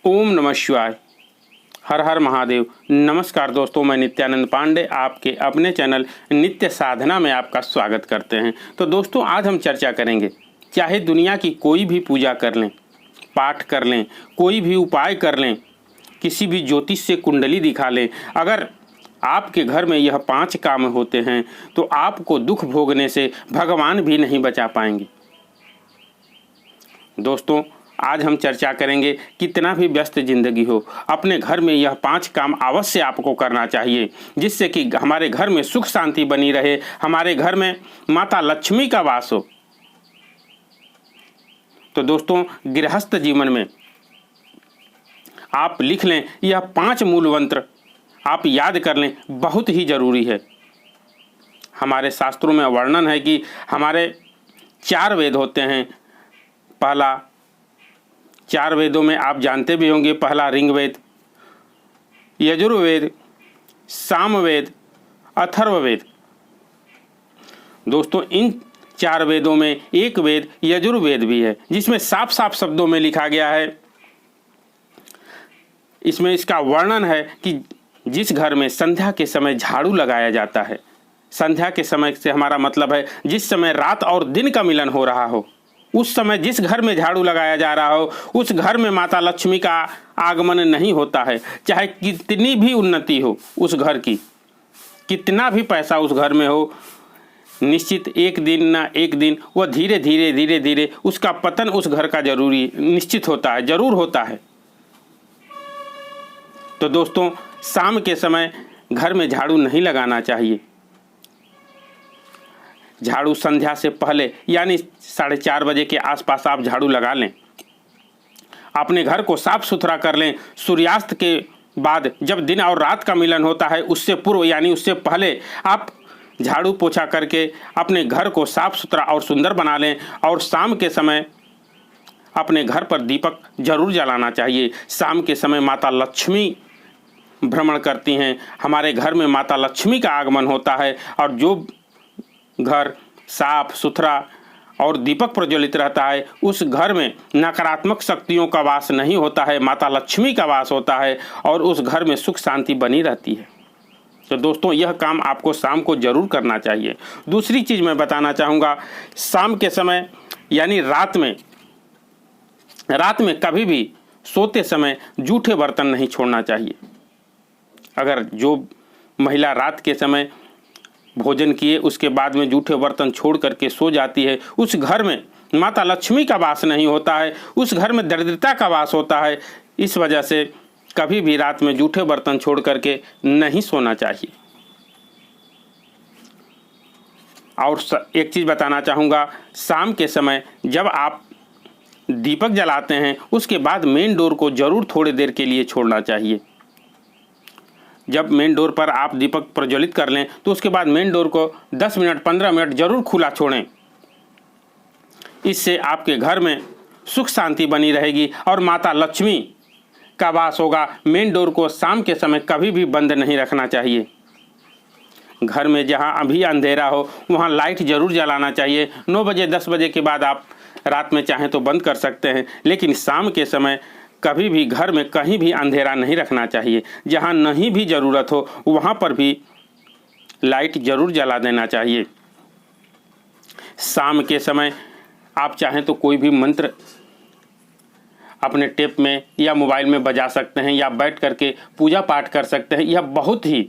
ओम नमः शिवाय। हर हर महादेव। नमस्कार दोस्तों, मैं नित्यानंद पांडे आपके अपने चैनल नित्य साधना में आपका स्वागत करते हैं। तो दोस्तों, आज हम चर्चा करेंगे, चाहे दुनिया की कोई भी पूजा कर लें, पाठ कर लें, कोई भी उपाय कर लें, किसी भी ज्योतिष से कुंडली दिखा लें, अगर आपके घर में यह 5 काम होते हैं तो आपको दुख भोगने से भगवान भी नहीं बचा पाएंगे। दोस्तों, आज हम चर्चा करेंगे, कितना भी व्यस्त जिंदगी हो, अपने घर में यह 5 काम अवश्य आपको करना चाहिए, जिससे कि हमारे घर में सुख शांति बनी रहे, हमारे घर में माता लक्ष्मी का वास हो। तो दोस्तों, गृहस्थ जीवन में आप लिख लें, यह 5 मूल मंत्र आप याद कर लें, बहुत ही जरूरी है। हमारे शास्त्रों में वर्णन है कि हमारे 4 वेद होते हैं। पहला, 4 वेदों में आप जानते भी होंगे, पहला ऋग्वेद, यजुर्वेद, सामवेद, अथर्ववेद। दोस्तों, इन 4 वेदों में एक वेद यजुर्वेद भी है, जिसमें साफ साफ शब्दों में लिखा गया है, इसमें इसका वर्णन है कि जिस घर में संध्या के समय झाड़ू लगाया जाता है, संध्या के समय से हमारा मतलब है जिस समय रात और दिन का मिलन हो रहा हो, उस समय जिस घर में झाड़ू लगाया जा रहा हो, उस घर में माता लक्ष्मी का आगमन नहीं होता है। चाहे कितनी भी उन्नति हो उस घर की, कितना भी पैसा उस घर में हो, निश्चित एक दिन ना एक दिन वह धीरे धीरे उसका पतन उस घर का जरूरी निश्चित होता है, जरूर होता है। तो दोस्तों, शाम के समय घर में झाड़ू नहीं लगाना चाहिए। झाड़ू संध्या से पहले यानी 4:30 बजे के आसपास आप झाड़ू लगा लें। अपने घर को साफ सुथरा कर लें। सूर्यास्त के बाद जब दिन और रात का मिलन होता है, उससे पूर्व यानी उससे पहले आप झाड़ू पोछा करके अपने घर को साफ सुथरा और सुंदर बना लें। और शाम के समय अपने घर पर दीपक जरूर जलाना चाहिए। शाम के समय माता लक्ष्मी भ्रमण करती हैं, हमारे घर में माता लक्ष्मी का आगमन होता है। और जो घर साफ सुथरा और दीपक प्रज्वलित रहता है, उस घर में नकारात्मक शक्तियों का वास नहीं होता है, माता लक्ष्मी का वास होता है और उस घर में सुख शांति बनी रहती है। तो दोस्तों, यह काम आपको शाम को जरूर करना चाहिए। दूसरी चीज़ मैं बताना चाहूँगा, शाम के समय यानी रात में कभी भी सोते समय जूठे बर्तन नहीं छोड़ना चाहिए। अगर जो महिला रात के समय भोजन किए उसके बाद में जूठे बर्तन छोड़ करके सो जाती है, उस घर में माता लक्ष्मी का वास नहीं होता है, उस घर में दरिद्रता का वास होता है। इस वजह से कभी भी रात में जूठे बर्तन छोड़ करके नहीं सोना चाहिए। और एक चीज़ बताना चाहूँगा, शाम के समय जब आप दीपक जलाते हैं, उसके बाद मेन डोर को जरूर थोड़ी देर के लिए छोड़ना चाहिए। जब मेन डोर पर आप दीपक प्रज्वलित कर लें तो उसके बाद मेन डोर को 10 मिनट 15 मिनट जरूर खुला छोड़ें। इससे आपके घर में सुख शांति बनी रहेगी और माता लक्ष्मी का वास होगा। मेन डोर को शाम के समय कभी भी बंद नहीं रखना चाहिए। घर में जहां अभी अंधेरा हो वहां लाइट जरूर जलाना चाहिए। 9 बजे 10 बजे के बाद आप रात में चाहें तो बंद कर सकते हैं, लेकिन शाम के समय कभी भी घर में कहीं भी अंधेरा नहीं रखना चाहिए। जहां नहीं भी ज़रूरत हो वहां पर भी लाइट जरूर जला देना चाहिए। शाम के समय आप चाहें तो कोई भी मंत्र अपने टेप में या मोबाइल में बजा सकते हैं या बैठ करके पूजा पाठ कर सकते हैं। यह बहुत ही,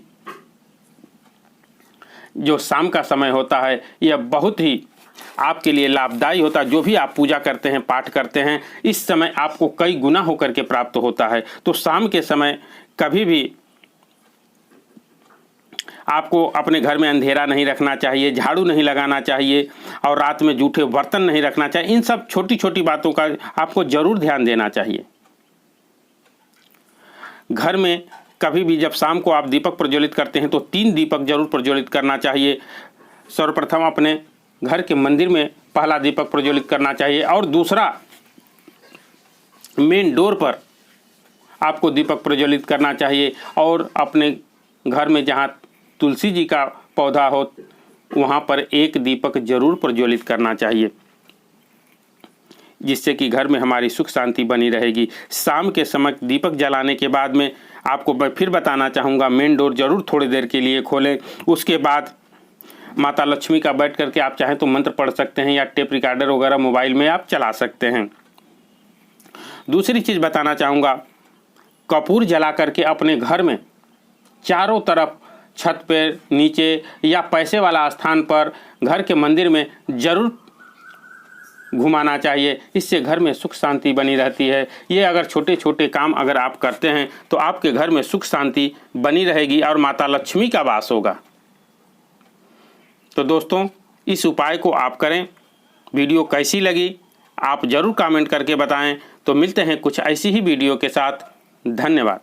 जो शाम का समय होता है, यह बहुत ही आपके लिए लाभदायी होता है। जो भी आप पूजा करते हैं, पाठ करते हैं, इस समय आपको कई गुना होकर के प्राप्त होता है। तो शाम के समय कभी भी आपको अपने घर में अंधेरा नहीं रखना चाहिए, झाड़ू नहीं लगाना चाहिए और रात में जूठे बर्तन नहीं रखना चाहिए। इन सब छोटी छोटी बातों का आपको जरूर ध्यान देना चाहिए। घर में कभी भी जब शाम को आप दीपक प्रज्वलित करते हैं तो 3 दीपक जरूर प्रज्वलित करना चाहिए। सर्वप्रथम अपने घर के मंदिर में पहला दीपक प्रज्वलित करना चाहिए और दूसरा मेन डोर पर आपको दीपक प्रज्वलित करना चाहिए। और अपने घर में जहाँ तुलसी जी का पौधा हो वहाँ पर एक दीपक जरूर प्रज्वलित करना चाहिए। जिससे कि घर में हमारी सुख शांति बनी रहेगी। शाम के समय दीपक जलाने के बाद में आपको मैं फिर बताना चाहूँगा, मेन डोर जरूर थोड़ी देर के लिए खोलें। उसके बाद माता लक्ष्मी का बैठ करके आप चाहें तो मंत्र पढ़ सकते हैं या टेप रिकॉर्डर वगैरह मोबाइल में आप चला सकते हैं। दूसरी चीज़ बताना चाहूँगा, कपूर जला करके अपने घर में चारों तरफ छत पे, नीचे या पैसे वाला स्थान पर, घर के मंदिर में जरूर घुमाना चाहिए। इससे घर में सुख शांति बनी रहती है। ये अगर छोटे छोटे काम अगर आप करते हैं तो आपके घर में सुख शांति बनी रहेगी और माता लक्ष्मी का वास होगा। तो दोस्तों, इस उपाय को आप करें। वीडियो कैसी लगी आप ज़रूर कमेंट करके बताएं। तो मिलते हैं कुछ ऐसी ही वीडियो के साथ। धन्यवाद।